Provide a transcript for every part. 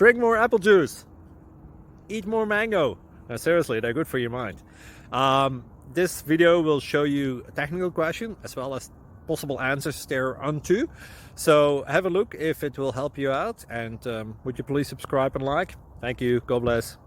Drink more apple juice. Eat more mango. No, seriously, they're good for your mind. This video will show you a technical question as well as possible answers thereunto. So have a look if it will help you out, and would you please subscribe and like? Thank you. God bless.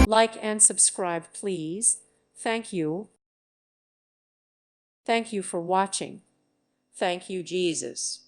Like and subscribe, please. Thank you. Thank you for watching. Thank you, Jesus.